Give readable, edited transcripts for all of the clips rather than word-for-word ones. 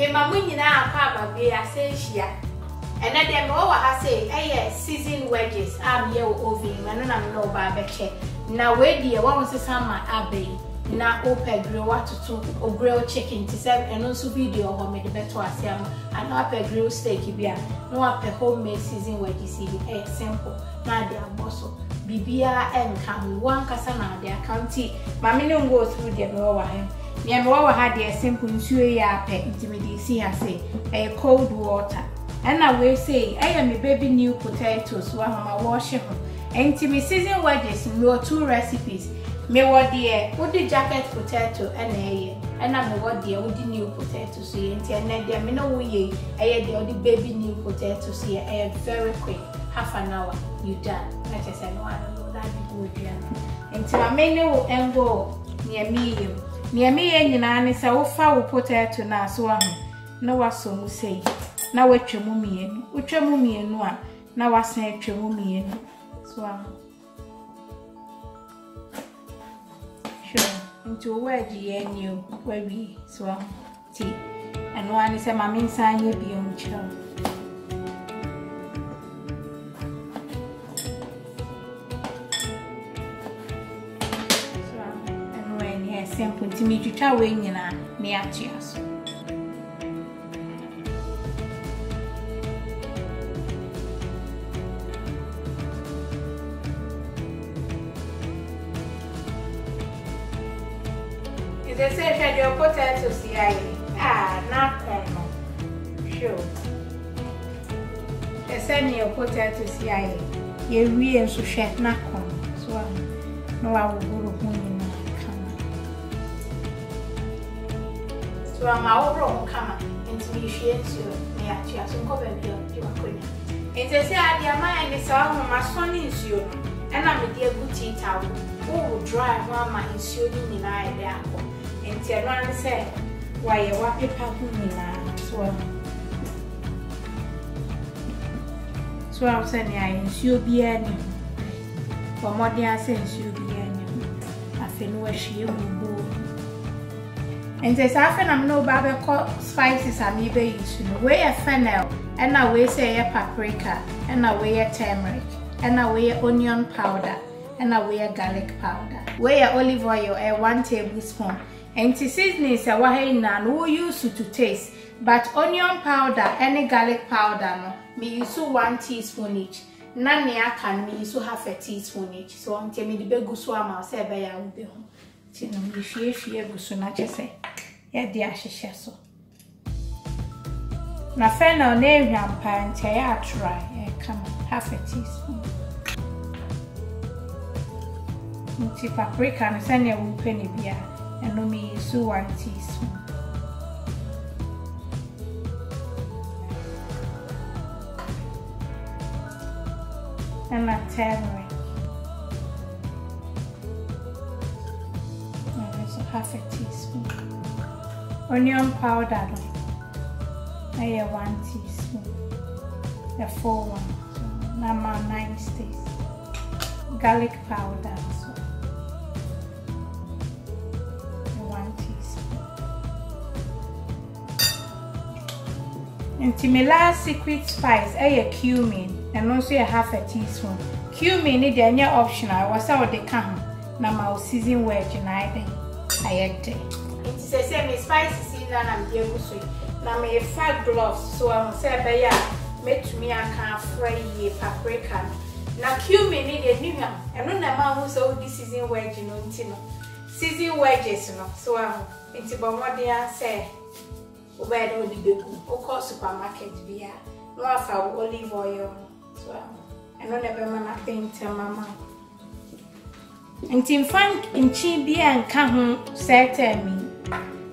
mamu nyina akwa babe asenhia ena dem o wa ha say seasoned wedges am ye oven eno na me no ba beche na we die wa wonsesa ma abai na open grill watoto o grill chicken to serve eno so video ho me de beto asiam and open grill steak bia no open homemade seasoned wedges simple na de aboso bibia enka one kasa na de accounti ma me no go through the no wa hem me wa ha de simple nsuo ya pe intimidate see ha say cold water and I will say I am a baby new potatoes wa mama wash ho enti me seasoned wedges no 2 recipes me what dear would the jacket potato and and I'm what dear would the new potatoes here and then me no way the baby new potatoes here very quick half an hour you done like I said no I don't know that be good until my menu and go near me nyina ne say wo fa wo potato na so ahu na waso mu say na watwemu mienu a na wasan atwemu mienu so ahu sure into wedge ye new we so ahu ti and one say ma me nsan ye bi on chow simple to me to try when you are near cheers. Is a say your potatoes here? Not common. Sure. They send your potatoes here. You really so share not common. So no, I will go home. So I'm out come into me shades you near cheers and cover you are queen. And they say I dear mine is all my son is you and I'm a dear good tea towel who will drive one my insulin in I the apple and tell one say why you want paper so I'm saying I insure be any for more than sense you be any I feel where she will go. And there's often I'm no barbecue spices I'm even using. Weigh a fennel, and I weigh say a paprika, and I weigh a turmeric, and I weigh onion powder, and I weigh a garlic powder. Weigh a olive oil, 1 tablespoon. And to seasoning is a wahina no use to taste, but onion powder and garlic powder no me use 1 teaspoon each. None can me use half a teaspoon each. So I'm telling me the big swam I'll say by a will be home. Tino mi shie gusu na chese ya di ahihye so na fennel na ehwan pa ntia ya try come half a teaspoon nti paprika na sanya wo penny bia eno mi use 1 teaspoon and a turmeric half a teaspoon. Onion powder, I have 1 teaspoon. The full one, so number 9 stays. Garlic powder, so 1 teaspoon. And my last secret spice, I have cumin, and also a half a teaspoon. Cumin is the optional. Was out the can. Now my season wedge and I it says me spicy season and dear so now me 5 gloves so I will say by make me I can fry paprika now cumin need a new one and no man who so this season wedge you know season wedges you know so I'm into what they are say where do the baby or supermarket be no after olive oil so I don't never man paint mama. And in fact, in Chibi and Kahun said to me,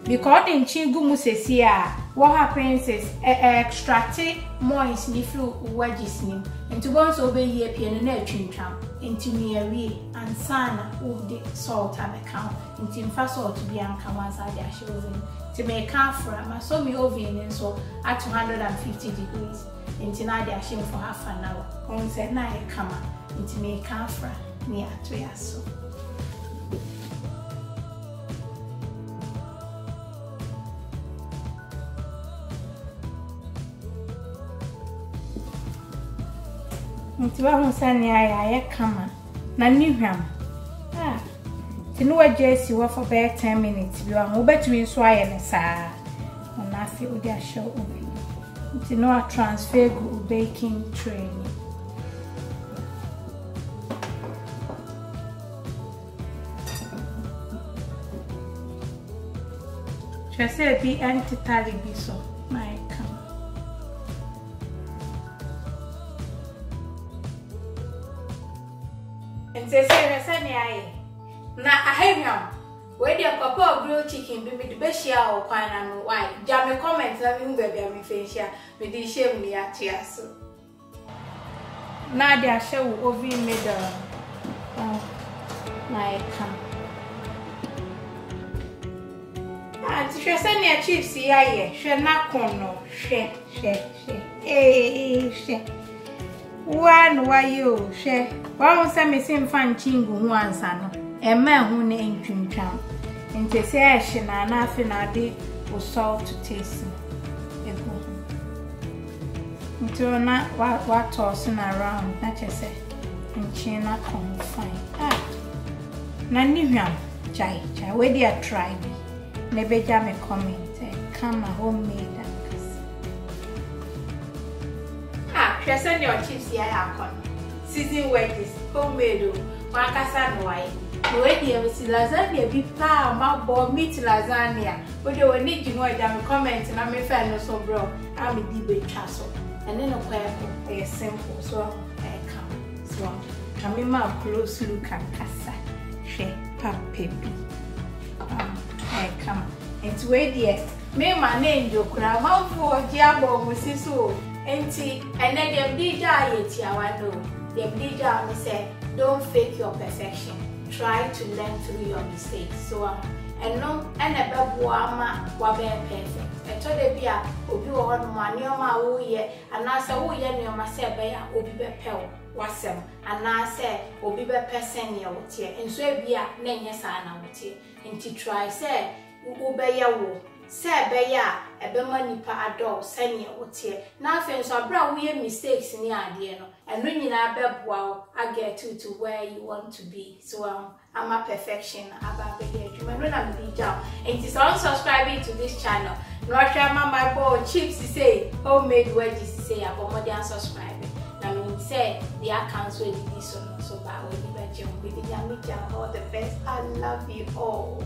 because in Chigumu says here, what happens is extract moist little wedges name, and to once obey ye piano chin tram, into me a way and sana of the salt at the count, into in fast salt to be uncommon's idea chosen to make camphor, my so me oven and so at 250 degrees, into Nadia shim for half an hour. On said, Naya come into me camphor near to yaso. Nti wa hu sane aye kama na ni hwam. Ti no wedges wo for about 10 minutes bi wa ho betumi so aye ne saa. Na afi odi a show obi. Nti no a transfer go baking tray. Chese bi anti-tally bi so my come. And say resani aye. Na ahemiam. We dey papa grilled chicken bi me de be share o kwan na no why. Ja me comment na me baby am fe share. Me di shame ni atia so. Na dia share wo oven made my come. Shwe ne chips yaye hwe na kono hwe one wayo hwe wa se me sim fan chingu hu ansa no e ma hu ne ntwintwan nte se e hwe na afi na de o salt to taste ego nto na wa toss na around na chese nchi na kon fine na ni hwam chai we dey try maybe jam a comment come a homemade and send your chips here season wedges homemade one kasa no why we dey we see lasagna bi pa ma bo meat lasagna we dey we need you jam comment na me fa no so bro am di be twa so and then no simple so come so come ma close look and kasa she paprika come into way there me my name jokura man for jiabo musiso enti ene dem dija yeti awano dem dija me say don't fake your perfection, try to learn through your mistakes. So and no and a babu ama wa be perfect e to de bia obi wo no ma nioma wo ye anasa wo ye nioma se be ya obi be pew wasem anasa obi be person ye wotie enso e bia na enye sa na wotie enti try say wo be ya wo se be ya ebe manipa adol sane wotie na afen so abra wo ye mistakes ni ade no eno nyina beboa I get you to where you want to be. So I'm a perfection about the judgment when I'm the job and it's on subscribing to this channel. Not sure my boy chips to say homemade wedges to say about more than subscribing. Now mean say the accounts will be this one so bad when you bet you with the all the best. I love you all.